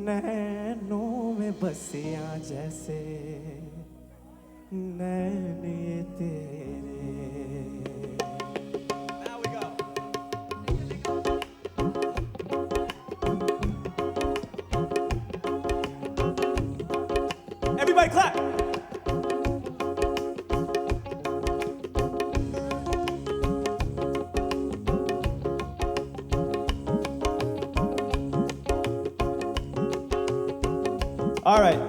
नैनों में बसियां जैसे नैन ये तेरे। Now we go. Everybody clap. All right,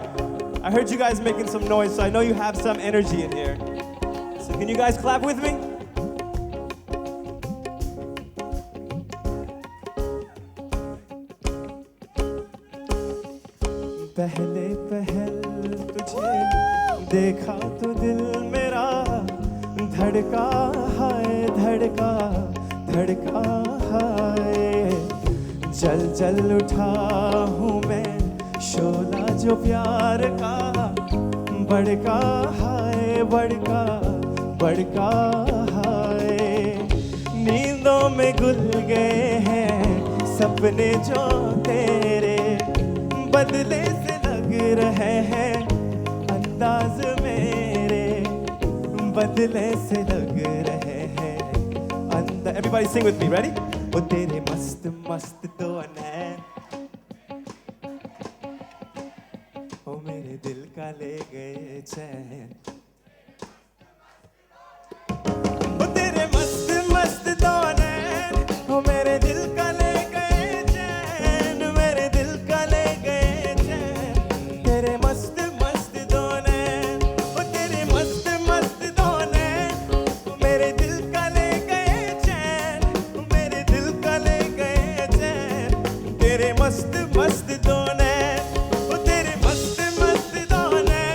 I heard you guys making some noise, so I know you have some energy in here. So can you guys clap with me? पहले पहल तुझे देखा तो दिल मेरा धड़का हाय धड़का धड़का हाय। जल जल उठा हूँ मैं शोला जो प्यार का बड़का हाय बड़का बड़का हाय। नींदों में घुल गए हैं सपने जो तेरे बदले से लग रहे हैं अंदाज मेरे बदले से लग रहे हैं अंदाज। Everybody sing with me, ready? वो तेरे मस्त मस्त दो नैन वो मेरे दिल का ले गए चैन। वो तेरे मस्त मस्त दो नैन वो मेरे दिल का ले गए चैन मेरे दिल का ले गए चैन। तेरे मस्त मस्त दो नैन वो तेरे मस्त मस्त दो नैन वो मेरे दिल का ले गए चैन मेरे दिल का ले गए चैन। तेरे मस्त मस्त दो नैन वो तेरे मस्त मस्त दो नैन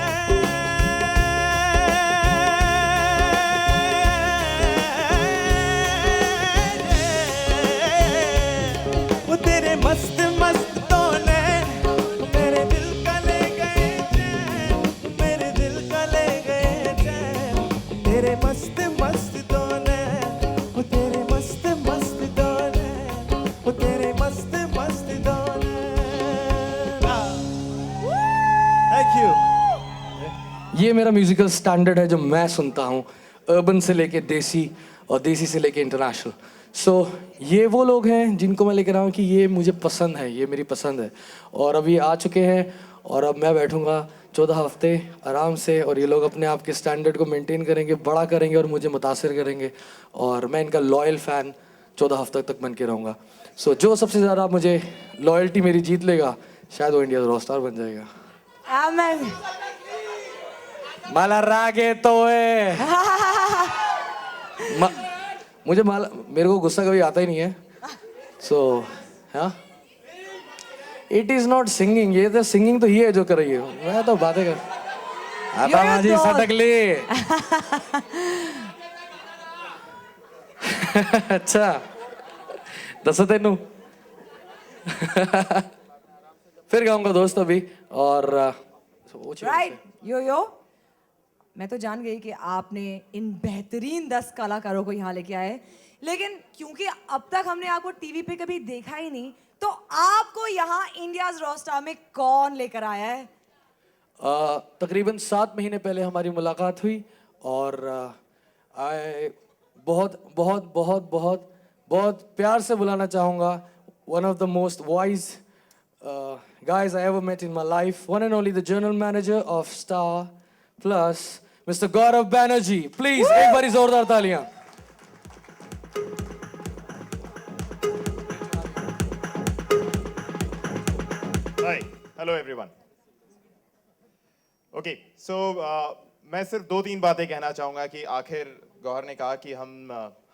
वो तेरे मस्त मस्त दो नैन मेरे दिल का ले गए चैन मेरे दिल का ले गए चैन। तेरे मस्त मस्त दो नैन वो तेरे मस्त मस्त दो नैन वो तेरे मस्त मस्त दो नैन। Thank you. ये मेरा म्यूजिकल स्टैंडर्ड है जो मैं सुनता हूँ, अर्बन से लेके देसी और देसी से लेके इंटरनेशनल। सो ये वो लोग हैं जिनको मैं लेकर आया हूँ कि ये मुझे पसंद है, ये मेरी पसंद है। और अभी आ चुके हैं और अब मैं बैठूंगा 14 हफ्ते आराम से और ये लोग अपने आप के स्टैंडर्ड को मेंटेन करेंगे, बड़ा करेंगे और मुझे मुतासिर करेंगे। और मैं इनका लॉयल फ़ैन 14 हफ्ते तक बन के रहूँगा। सो जो सबसे ज़्यादा मुझे लॉयल्टी मेरी जीत लेगा शायद वो इंडिया रॉक स्टार बन जाएगा। आमेन। माला रागे तो है मुझे मेरे को गुस्सा कभी आता ही नहीं है। सो हाँ, इट इज नॉट सिंगिंग, ये तो सिंगिंग तो ही है जो कर रही है, मैं तो बातें कर आता माझी सटकली। अच्छा दस तेनू फिर गाऊंगा दोस्त अभी। और राइट यो यो, मैं तो जान गई कि आपने इन बेहतरीन 10 कलाकारों को यहाँ लेके आए, लेकिन क्योंकि अब तक हमने आपको टीवी पे कभी देखा ही नहीं, तो आपको यहाँ इंडियाज रॉक स्टार में कौन लेकर आया है? तकरीबन 7 महीने पहले हमारी मुलाकात हुई और बहुत बहुत बहुत बहुत बहुत प्यार से बुलाना चाहूँगा one of the most wise guys I ever met in my life, one and only the general manager of Star Plus, Mr. Gaurav Banerjee. Please, एक बारी जोरदार तालियां। Hi, hello everyone. Okay, so मैं सिर्फ 2-3 बातें कहना चाहूँगा कि आखिर गौहर ने कहा कि हम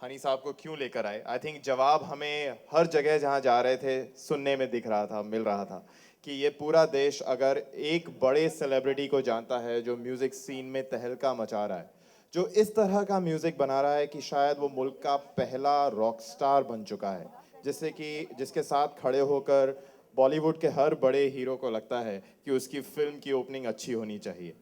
हनी साहब को क्यों लेकर आए। आई थिंक जवाब हमें हर जगह जहाँ जा रहे थे सुनने में दिख रहा था, मिल रहा था कि ये पूरा देश अगर एक बड़े सेलिब्रिटी को जानता है जो म्यूज़िक सीन में तहलका मचा रहा है, जो इस तरह का म्यूज़िक बना रहा है कि शायद वो मुल्क का पहला रॉक स्टार बन चुका है, जिसके साथ खड़े होकर बॉलीवुड के हर बड़े हीरो को लगता है कि उसकी फिल्म की ओपनिंग अच्छी होनी चाहिए।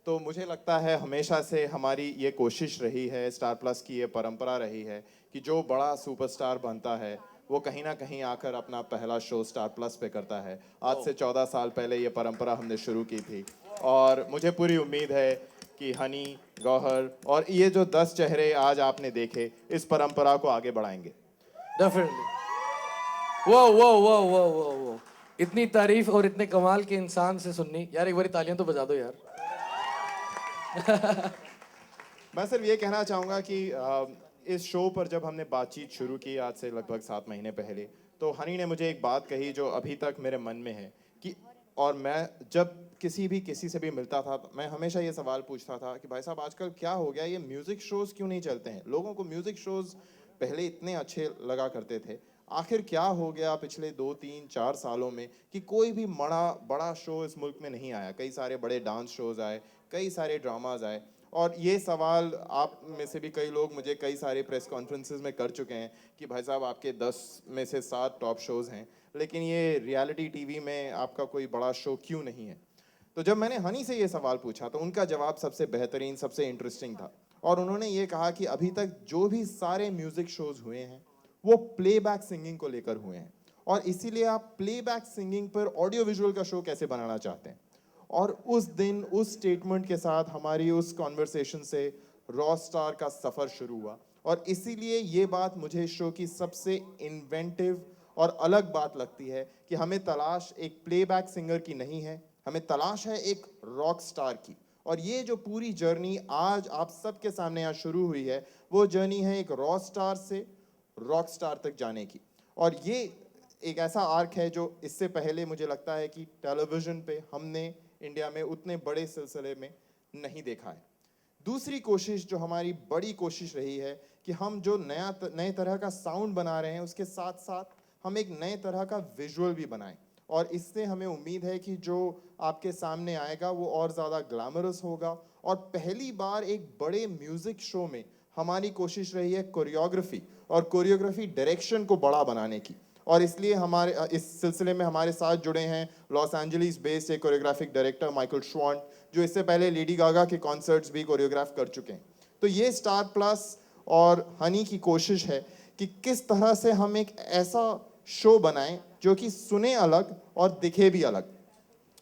तो मुझे लगता है हमेशा से हमारी ये कोशिश रही है, स्टार प्लस की ये परंपरा रही है कि जो बड़ा सुपरस्टार बनता है वो कहीं ना कहीं आकर अपना पहला शो स्टार प्लस पे करता है। आज से 14 साल पहले ये परंपरा हमने शुरू की थी और मुझे पूरी उम्मीद है कि हनी, गौहर और ये जो 10 चेहरे आज आपने देखे इस परंपरा को आगे बढ़ाएंगे। डेफिनेटली। वो वो वो वो वो वो इतनी तारीफ और इतने कमाल के इंसान से सुननी यार, एक बार तालियां तो बजा दो यार। मैं सिर्फ ये कहना चाहूँगा कि इस शो पर जब हमने बातचीत शुरू की आज से लगभग 7 महीने पहले, तो हनी ने मुझे एक बात कही जो अभी तक मेरे मन में है कि, और मैं जब किसी से भी मिलता था तो मैं हमेशा ये सवाल पूछता था कि भाई साहब आजकल क्या हो गया, ये म्यूज़िक शोज़ क्यों नहीं चलते हैं? लोगों को म्यूज़िक शोज़ पहले इतने अच्छे लगा करते थे, आखिर क्या हो गया पिछले 2, 3, 4 सालों में कि कोई भी बड़ा शो इस मुल्क में नहीं आया? कई सारे बड़े डांस शोज़ आए, कई सारे ड्रामाज आए, और ये सवाल आप में से भी कई लोग मुझे कई सारे प्रेस कॉन्फ्रेंसेस में कर चुके हैं कि भाई साहब आपके 10 में से 7 टॉप शोज़ हैं, लेकिन ये रियलिटी टीवी में आपका कोई बड़ा शो क्यों नहीं है? तो जब मैंने हनी से ये सवाल पूछा तो उनका जवाब सबसे बेहतरीन, सबसे इंटरेस्टिंग था, और उन्होंने ये कहा कि अभी तक जो भी सारे म्यूज़िक शोज़ हुए हैं वो प्लेबैक सिंगिंग को लेकर हुए हैं, और इसीलिए आप प्लेबैक सिंगिंग पर ऑडियो विजुअल का शो कैसे बनाना चाहते हैं। और उस दिन उस स्टेटमेंट के साथ हमारी उस कॉन्वर्सेशन से रॉ स्टार का सफ़र शुरू हुआ, और इसीलिए ये बात मुझे इस शो की सबसे इन्वेंटिव और अलग बात लगती है कि हमें तलाश एक प्लेबैक सिंगर की नहीं है, हमें तलाश है एक रॉक स्टार की। और ये जो पूरी जर्नी आज आप सबके सामने यहाँ शुरू हुई है, वो जर्नी है एक रॉ स्टार से रॉक स्टार तक जाने की। और ये एक ऐसा आर्क है जो इससे पहले मुझे लगता है कि टेलीविज़न पे हमने इंडिया में उतने बड़े सिलसिले में नहीं देखा है। दूसरी कोशिश जो हमारी बड़ी कोशिश रही है कि हम जो नए तरह का साउंड बना रहे हैं उसके साथ साथ हम एक नए तरह का विजुअल भी बनाएं, और इससे हमें उम्मीद है कि जो आपके सामने आएगा वो और ज़्यादा ग्लैमरस होगा। और पहली बार एक बड़े म्यूज़िक शो में हमारी कोशिश रही है कोरियोग्राफी और कोरियोग्राफी डायरेक्शन को बड़ा बनाने की, और इसलिए हमारे इस सिलसिले में हमारे साथ जुड़े हैं लॉस एंजलिस बेस्ड एक कोरियोग्राफिक डायरेक्टर माइकल श्वान, जो इससे पहले लेडी गागा के कॉन्सर्ट्स भी कोरियोग्राफ कर चुके हैं। तो ये स्टार प्लस और हनी की कोशिश है कि किस तरह से हम एक ऐसा शो बनाएं जो कि सुने अलग और दिखे भी अलग।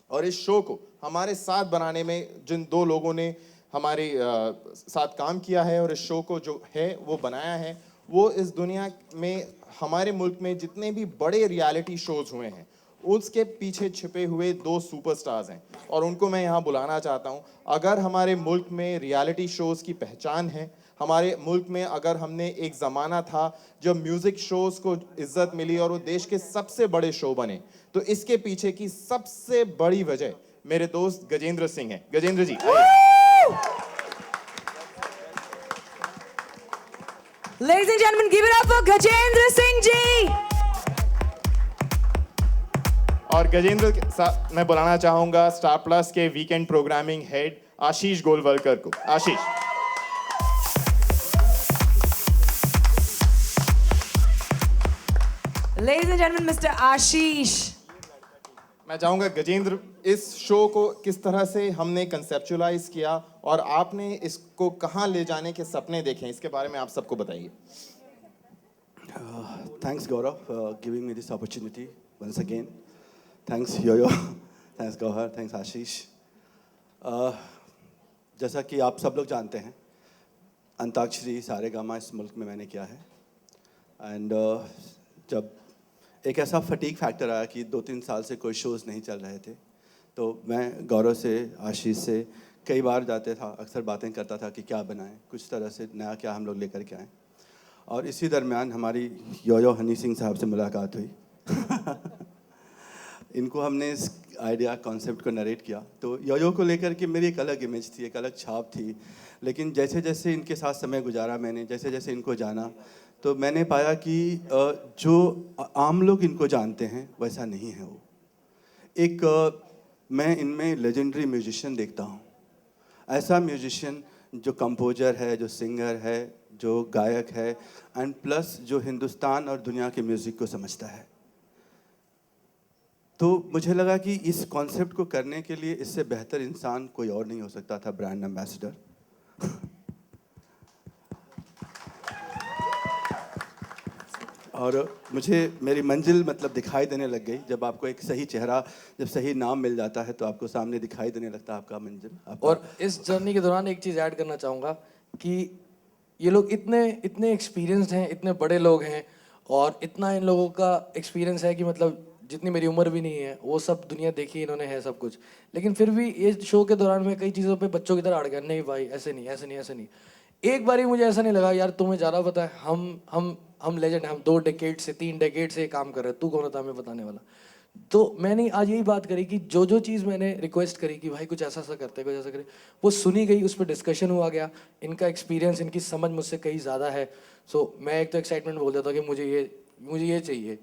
और इस शो को हमारे साथ बनाने में जिन 2 लोगों ने हमारे साथ काम किया है और इस शो को जो है वो बनाया है, वो इस दुनिया में हमारे मुल्क में जितने भी बड़े रियलिटी शोज़ हुए हैं उसके पीछे छिपे हुए 2 सुपरस्टार्स हैं, और उनको मैं यहाँ बुलाना चाहता हूँ। अगर हमारे मुल्क में रियलिटी शोज़ की पहचान है, हमारे मुल्क में अगर हमने एक ज़माना था जब म्यूज़िक शोज़ को इज्जत मिली और वो देश के सबसे बड़े शो बने, तो इसके पीछे की सबसे बड़ी वजह मेरे दोस्त गजेंद्र सिंह हैं। गजेंद्र जी Ladies and gentlemen, give it up for Gajendra Singh ji. और गजेंद्र के साथ मैं बुलाना चाहूंगा स्टार प्लस के वीकेंड प्रोग्रामिंग हेड आशीष गोलवलकर को। आशीष। Ladies and gentlemen, Mr. Ashish. मैं चाहूंगा गजेंद्र, इस शो को किस तरह से हमने कंसेप्चुअलाइज किया और आपने इसको कहाँ ले जाने के सपने देखे, इसके बारे में आप सबको बताइए। Thanks Gaurav for giving me this opportunity once again. Thanks Yo-Yo, thanks Gauhar, thanks Ashish. जैसा कि आप सब लोग जानते हैं, अंताक्षरी सारेगामा इस मुल्क में मैंने किया है, एंड जब एक ऐसा फटीक फैक्टर आया कि 2-3 साल से कोई शोज़ नहीं चल रहे थे, तो मैं गौरव से, आशीष से कई बार जाते था, अक्सर बातें करता था कि क्या बनाएं, कुछ तरह से नया क्या हम लोग लेकर के आएँ। और इसी दरमियान हमारी यो हनी सिंह साहब से मुलाकात हुई। इनको हमने इस आइडिया कॉन्सेप्ट को नरेट किया, तो यो को लेकर के मेरी एक अलग इमेज थी, एक अलग छाप थी। लेकिन जैसे जैसे इनके साथ समय गुजारा मैंने, जैसे जैसे इनको जाना, तो मैंने पाया कि जो आम लोग इनको जानते हैं वैसा नहीं है वो। एक मैं इनमें लेजेंडरी म्यूजिशियन देखता हूँ, ऐसा म्यूजिशियन जो कंपोजर है, जो सिंगर है, जो गायक है, एंड प्लस जो हिंदुस्तान और दुनिया के म्यूज़िक को समझता है। तो मुझे लगा कि इस कॉन्सेप्ट को करने के लिए इससे बेहतर इंसान कोई और नहीं हो सकता था, ब्रांड एम्बेसडर। और मुझे मेरी मंजिल मतलब दिखाई देने लग गई जब आपको एक सही चेहरा, जब सही नाम मिल जाता है तो आपको सामने दिखाई देने लगता है आपका मंजिल और इस जर्नी के दौरान एक चीज़ ऐड करना चाहूँगा कि ये लोग इतने इतने एक्सपीरियंस्ड हैं, इतने बड़े लोग हैं और इतना इन लोगों का एक्सपीरियंस है कि मतलब जितनी मेरी उम्र भी नहीं है वो सब दुनिया देखी इन्होंने है सब कुछ, लेकिन फिर भी ये शो के दौरान मैं कई चीज़ों पे बच्चों की तरह अड़ गया, नहीं भाई ऐसे नहीं ऐसे नहीं ऐसे नहीं। एक बारी मुझे ऐसा नहीं लगा यार तुम्हें ज़्यादा पता है, हम लेजेंड हैं, हम 2 डेकेड से 3 डेकेड से काम कर रहे हैं, तू कौन होता हमें बताने वाला। तो मैंने आज यही बात करी कि जो चीज़ मैंने रिक्वेस्ट करी कि भाई कुछ ऐसा करते कुछ ऐसा करे, वो सुनी गई, उस पर डिस्कशन हुआ गया, इनका एक्सपीरियंस इनकी समझ मुझसे कहीं ज़्यादा है। सो मैं एक तो एक्साइटमेंट बोल देता कि मुझे ये चाहिए,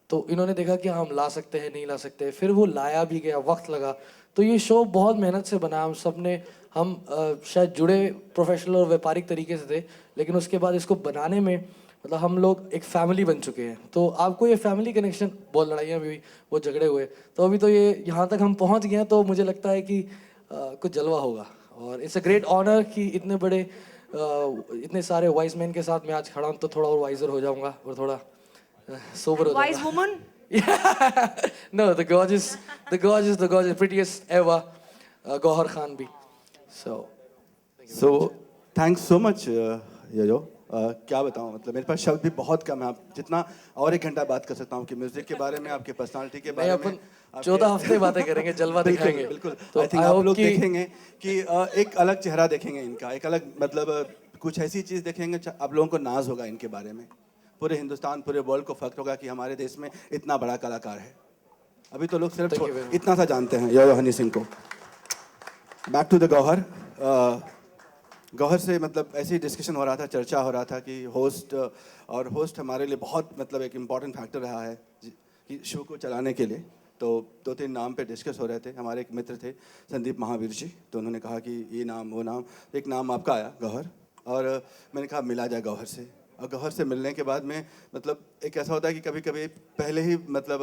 तो इन्होंने देखा कि हम ला सकते हैं नहीं ला सकते, फिर वो लाया भी गया, वक्त लगा। तो ये शो बहुत मेहनत से बना, हम सब ने शायद जुड़े प्रोफेशनल और व्यापारिक तरीके से थे, लेकिन उसके बाद इसको बनाने में मतलब हम लोग एक फैमिली बन चुके हैं। तो आपको ये फैमिली कनेक्शन, बहुत लड़ाइयाँ भी हुई, बहुत झगड़े हुए, तो अभी तो ये यहाँ तक हम पहुँच गए हैं, तो मुझे लगता है कि कुछ जलवा होगा। और इट्स अ ग्रेट ऑनर कि इतने बड़े इतने सारे वाइज मैन के साथ मैं आज खड़ा हूँ, तो थोड़ा और वाइजर हो जाऊँगा और थोड़ा सोबर हो Wise woman? No, the gorgeous, prettiest ever, Gauhar Khan bhi. So thanks so much yo. क्या बताऊँ, मतलब मेरे पास शब्द भी बहुत कम है। आप जितना और 1 घंटा बात कर सकता हूँ कि म्यूजिक के बारे में, आपके पर्सनालिटी के बारे में। अपन 14 हफ्ते बातें करेंगे, जलवा दिखाएंगे। बिल्कुल, तो आई थिंक आप लोग देखेंगे कि एक अलग चेहरा देखेंगे इनका, एक अलग मतलब कुछ ऐसी चीज़ देखेंगे, आप लोगों को नाज होगा इनके बारे में। पूरे हिंदुस्तान, पूरे वर्ल्ड को फख्र होगा कि हमारे देश में इतना बड़ा कलाकार है। अभी तो लोग सिर्फ इतना सा जानते हैं यो हनी सिंह को। Back to the Gauhar. Gauhar से मतलब ऐसे ही डिस्कशन हो रहा था, चर्चा हो रहा था कि होस्ट हमारे लिए बहुत मतलब एक इम्पॉर्टेंट फैक्टर रहा है कि शो को चलाने के लिए। तो 2-3 नाम पे डिस्कस हो रहे थे। हमारे एक मित्र थे संदीप महावीर जी, तो उन्होंने कहा कि ये नाम वो नाम, एक नाम आपका आया गौहर, और मैंने कहा मिला जाए गौहर से। और गौहर से मिलने के बाद में मतलब एक ऐसा होता है कि कभी कभी पहले ही मतलब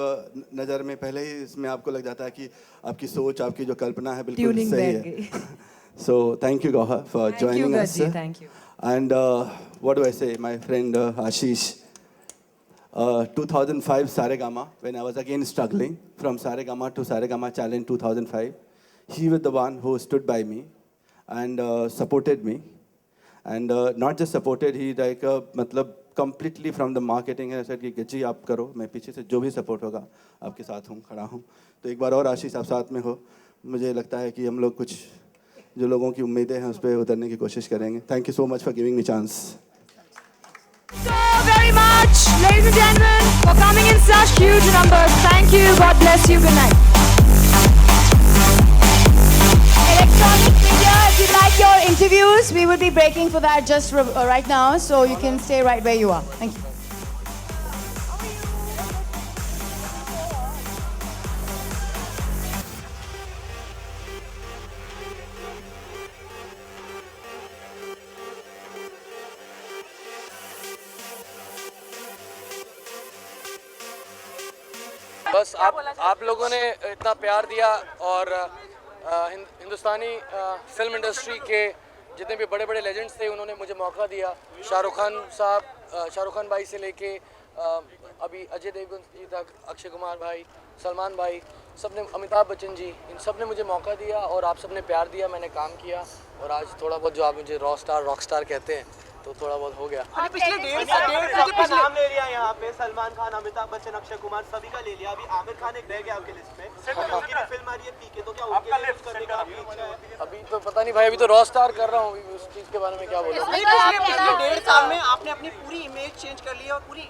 नज़र में पहले ही इसमें आपको लग जाता है कि आपकी सोच, आपकी जो कल्पना है बिल्कुल सही है। So thank you Gauhar for joining us. Thank you. And what do I say, my friend Ashish. 2005 Saregama, when I was again struggling from Saregama to Saregama Challenge 2005, he was the one who stood by me and supported me. And not just supported, he like मतलब completely from the marketing है, said कि जी आप करो, मैं पीछे से जो भी सपोर्ट होगा आपके साथ हूँ, खड़ा हूँ। तो एक बार और आशीष आप साथ में हो, मुझे लगता है कि हम लोग कुछ जो लोगों की उम्मीदें हैं उस पर उतरने की कोशिश करेंगे। Thank you so much for giving me chance. So very much, ladies and gentlemen, for coming in such huge numbers. Thank you. God bless you. Good night. Electronic media, if you'd like your interviews, we will be breaking for that just right now, so you can stay right where you are. Thank you. बस आप लोगों ने इतना प्यार दिया और हिंदुस्तानी film industry के जितने भी बड़े बड़े लेजेंड्स थे उन्होंने मुझे मौका दिया। शाहरुख खान साहब, शाहरुख खान भाई से लेके अभी अजय देवगन जी तक, अक्षय कुमार भाई, सलमान भाई, सब ने, अमिताभ बच्चन जी, इन सब ने मुझे मौका दिया और आप सब ने प्यार दिया, मैंने काम किया और आज थोड़ा बहुत जो आप मुझे रॉक स्टार कहते हैं तो थोड़ा बहुत हो गया। पिछले 1.5 साल का नाम ले लिया यहाँ पे, सलमान खान, अमिताभ बच्चन, अक्षय कुमार, सभी का ले लिया। अभी आमिर खान एक रह गया आपके लिस्ट में, उनकी भी फिल्म आ रही है पीके, तो क्या उनके लिए कुछ करने का आपकी इच्छा है? अभी तो पता नहीं भाई, अभी तो रॉक स्टार कर रहा हूँ, उस चीज़ के बारे में क्या बोलूँ। पिछले 1.5 साल में आपने अपनी पूरी इमेज चेंज कर ली और पूरी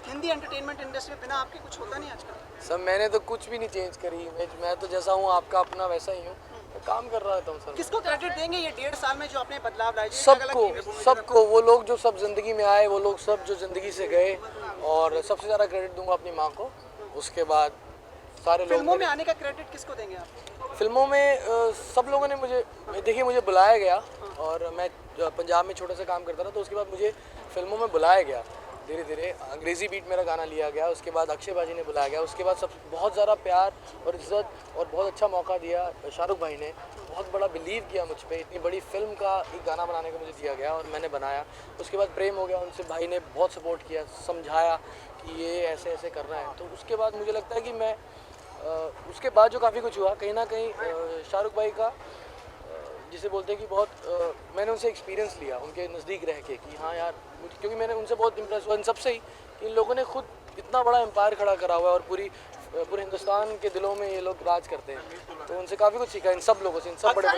हिंदी एंटरटेनमेंट इंडस्ट्री में बिना आपके कुछ होता नहीं आजकल। सर मैंने तो कुछ भी नहीं चेंज करी, मैं तो जैसा हूँ आपका अपना वैसा ही हूँ, काम कर रहा हूँ सर। किसको क्रेडिट देंगे ये 1.5 साल में जो आपने बदलाव लाए? सबको, वो लोग जो सब जिंदगी में आए, वो लोग सब जो जिंदगी से गए, और सबसे ज़्यादा क्रेडिट दूंगा अपनी माँ को, उसके बाद सारे लोग। फिल्मों में आने का क्रेडिट किसको देंगे आप? फिल्मों में सब लोगों ने मुझे, देखिए मुझे बुलाया गया और मैं पंजाब में छोटे से काम करता था, तो उसके बाद मुझे फिल्मों में बुलाया गया, धीरे धीरे अंग्रेज़ी बीट मेरा गाना लिया गया, उसके बाद अक्षय बाजी ने बुलाया गया, उसके बाद सब बहुत ज़्यादा प्यार और इज़्ज़त और बहुत अच्छा मौका दिया शाहरुख भाई ने, बहुत बड़ा बिलीव किया मुझ पे, इतनी बड़ी फिल्म का एक गाना बनाने को मुझे दिया गया और मैंने बनाया। उसके बाद प्रेम हो गया उनसे, भाई ने बहुत सपोर्ट किया, समझाया कि ये ऐसे ऐसे करना है। तो उसके बाद मुझे लगता है कि मैं उसके बाद जो काफ़ी कुछ हुआ कहीं ना कहीं शाहरुख भाई का जिसे बोलते हैं कि बहुत मैंने उनसे एक्सपीरियंस लिया उनके नज़दीक रह के कि हाँ यार, क्योंकि मैंने उनसे बहुत इम्प्रेस हुआ इन सबसे ही कि इन लोगों ने खुद इतना बड़ा एम्पायर खड़ा करा हुआ है और पूरे हिंदुस्तान के दिलों में ये लोग राज करते हैं। तो उनसे काफ़ी कुछ सीखा इन सब लोगों से, इन सब बड़े आप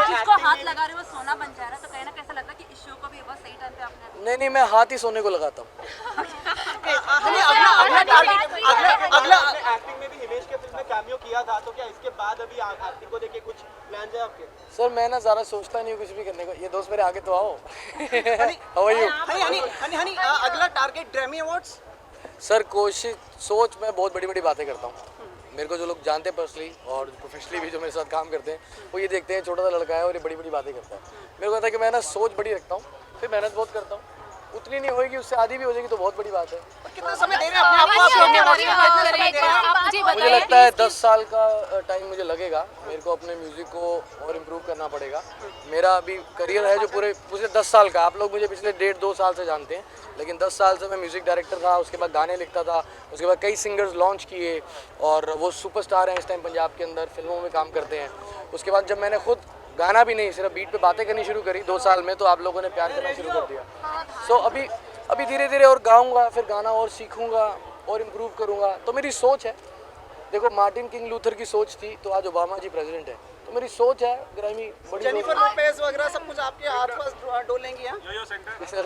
जिसको हाथ लगा रहे हो वो सोना बन जा रहा है, तो कहीं ना कैसा लगता है कि इस शो को भी बहुत सही टाइम पे आपने नहीं, मैं हाथ ही सोने को लगाता हूँ। अगला एक्टिंग में भी हिमेश के फिल्म में कैमियो किया था, तो क्या इसके बाद अभी एक्टिंग को लेके कुछ प्लान है आपके? सर मैं ना ज़्यादा सोचता नहीं हूँ कुछ भी करने को, ये दोस्त मेरे आगे तो आओ। How are you? हनी अगला टारगेट ग्रैमी अवार्ड्स? सर सोच मैं बहुत बड़ी बड़ी बातें करता हूँ। मेरे को जो लोग जानते हैं पर्सनली और प्रोफेशनली भी जो मेरे साथ काम करते हैं वो ये देखते हैं छोटा सा लड़का है और ये बड़ी बड़ी बातें करता है। मेरे को लगता है कि मैं ना सोच बड़ी रखता हूँ, फिर मेहनत बहुत करता हूँ, उतनी नहीं होगी उससे आधी भी हो जाएगी तो बहुत बड़ी बात है। कितना समय दे रहे हैं अपने आप को? मुझे लगता है 10 साल का टाइम मुझे लगेगा, मेरे को अपने म्यूज़िक को और इम्प्रूव करना पड़ेगा। मेरा अभी करियर है जो पूरे 10 साल का, आप लोग मुझे पिछले 1.5-2 साल से जानते हैं, लेकिन 10 साल से मैं म्यूज़िक डायरेक्टर था, उसके बाद गाने लिखता था, उसके बाद कई सिंगर्स लॉन्च किए और वो सुपरस्टार हैं इस टाइम पंजाब के अंदर, फिल्मों में काम करते हैं। उसके बाद जब मैंने खुद गाना भी नहीं सिर्फ बीट पे बातें करनी शुरू करी 2 साल में, तो आप लोगों ने प्यार करना शुरू कर दिया। सो अभी धीरे धीरे और गाऊंगा, फिर गाना और सीखूंगा और इम्प्रूव करूंगा। तो मेरी सोच है, देखो मार्टिन किंग लूथर की सोच थी तो आज ओबामा जी प्रेसिडेंट है, तो मेरी सोच है ग्रैमी बड़ी जेनिफर लोपेज वगैरह सब कुछ आपके आसपास डोलेंगी हैं? सर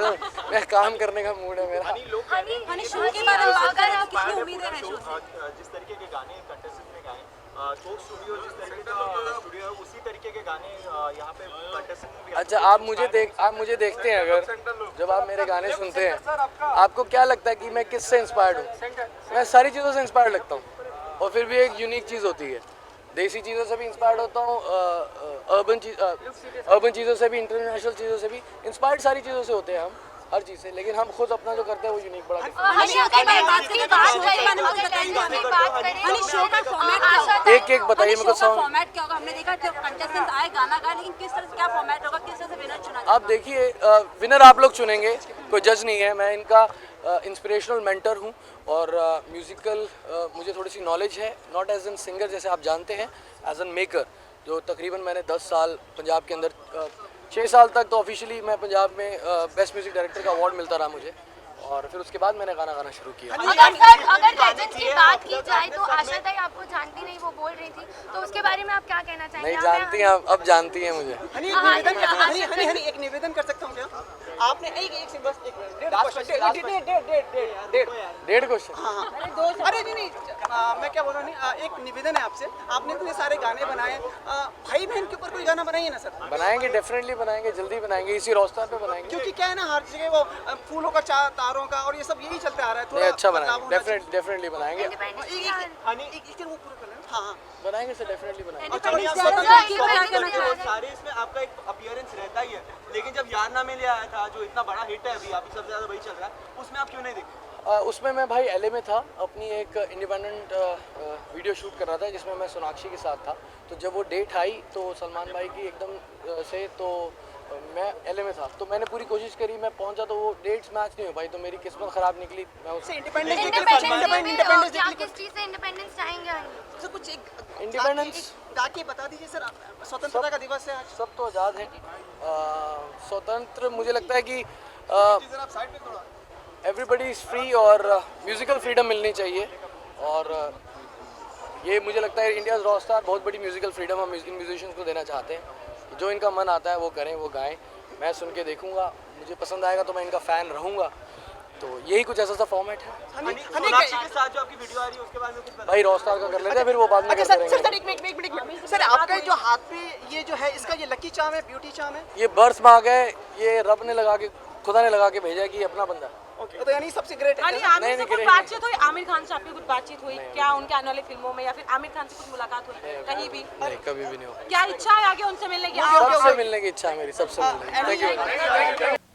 मैं काम करने का मूड है मेरा। हनी शो के बारे में बात करें तो कितनी उम्मीदें हैं शो से? जिस तरीके के गाने कंटेस्टेंट ने गाए, कोक स्टूडियो जिस तरीके का स्टूडियो है उसी तरीके के गाने यहाँ पे कंटेस्टेंट ने भी। अच्छा आप मुझे देखते हैं, अगर जब आप मेरे गाने सुनते हैं आपको क्या लगता है कि मैं किससे इंस्पायर्ड हूँ? मैं सारी चीज़ों से इंस्पायर्ड लगता हूँ और फिर भी एक यूनिक चीज़ होती है, देसी चीज़ों से भी इंस्पायर्ड होता हूँ, अर्बन चीज़ों से भी, इंटरनेशनल चीज़ों से भी इंस्पायर्ड, सारी चीज़ों से होते हैं हम, हर चीज़ से, लेकिन हम खुद अपना जो करते हैं वो यूनिक बड़ा एक एक बताइए मेरे को। फॉर्मेट क्या होगा? हमने देखा जब कंटेस्टेंट आए गाना गाए, लेकिन किस तरह से क्या फॉर्मेट होगा, किस तरह से विनर चुना? आप देखिए, विनर आप लोग चुनेंगे, कोई जज नहीं है। मैं इनका इंस्पिरेशनल मेंटर हूँ और म्यूज़िकल मुझे थोड़ी सी नॉलेज है, नॉट एज एन सिंगर जैसे आप जानते हैं, एज एन मेकर, जो तकरीबन मैंने 10 साल पंजाब के अंदर 6 साल तक तो ऑफिशियली मैं पंजाब में बेस्ट म्यूज़िक डायरेक्टर का अवार्ड मिलता रहा मुझे, और फिर उसके बाद मैंने गाना गाना शुरू किया। अगर लेजेंड्स की बात की जाए तो आशा ताई आपको जानती नहीं, वो बोल रही थी, तो उसके बारे में आप क्या कहना चाहेंगे? नहीं जानती हैं, अब जानती हैं मुझे। हनी एक निवेदन कर सकता हूँ क्या? आपने एक से बस डेढ़ क्वेश्चन। अरे नहीं, मैं क्या बोल रहा हूँ, एक निवेदन है आपसे, आपने इतने सारे गाने बनाए, भाई बहन के ऊपर कोई गाना बनाइए ना सर। बनाएंगे, डेफिनेटली बनाएंगे, जल्दी बनाएंगे, इसी रोस्टर पे बनाएंगे। क्योंकि क्या है ना, हर जगह वो फूलों का तारों का और ये सब यही चलते आ रहा है। थोड़ा अच्छा बनाएंगे, डेफिनेटली बनाएंगे। हाँ बनाएंगे सर, डेफिनेटली बनाएंगे। सारे इसमें आपका एक अपीयरेंस रहता ही है, लेकिन जब यार ना मिले आया था जो इतना बड़ा हिट है अभी सबसे ज्यादा वही चल रहा है, उसमें आप क्यों नहीं देखे? उसमें मैं भाई LA में था, अपनी एक इंडिपेंडेंट वीडियो शूट कर रहा था जिसमें मैं सोनाक्षी के साथ था। तो जब वो डेट आई तो सलमान भाई की एकदम से, तो मैं LA में था, तो मैंने पूरी कोशिश करी, मैं पहुंचा तो वो डेट्स मैच नहीं हो पाई, तो मेरी किस्मत खराब निकली। मैं उससे इंडिपेंडेंस ताकि बता दीजिए सर, स्वतंत्रता का दिवस है आज, सब तो आज़ाद है। स्वतंत्र मुझे लगता है कि एवरीबडी इज़ फ्री और म्यूज़िकल फ्रीडम मिलनी चाहिए, और ये मुझे लगता है इंडियाज़ रॉक स्टार बहुत बड़ी म्यूज़िकल फ्रीडम हम इन म्यूजिशियंस को देना चाहते हैं। जो इनका मन आता है वो करें, वो गाएं, मैं सुन के देखूंगा, मुझे पसंद आएगा तो मैं इनका फ़ैन रहूँगा। तो यही कुछ ऐसा सा फॉर्मेट है। सोनाक्षी के साथ जो आपकी वीडियो आ रही है उसके बारे में कुछ बताइए। भाई रॉक स्टार का कर लेते हैं, फिर वो बाद में करते रहेंगे। सर आपका जो हाथ पे ये जो है, इसका ये लकी चार्म है, ब्यूटी चार्म है? ये बर्थ मार्क है, ये रब ने लगा के, खुदा ने लगा के भेजा है कि ये अपना बंदा है। ओके, तो यानी सबसे ग्रेट है। आमिर से कुछ बातचीत हुई? आमिर खान से आपकी कुछ बातचीत हुई क्या, उनके आने वाली फिल्मों में, या फिर आमिर खान से कुछ मुलाकात हुई कहीं भी? नहीं, कभी भी नहीं हुआ। क्या इच्छा है आगे उनसे मिलने की? सबसे मिलने की इच्छा है मेरी, सबसे मिलने की। Thank you.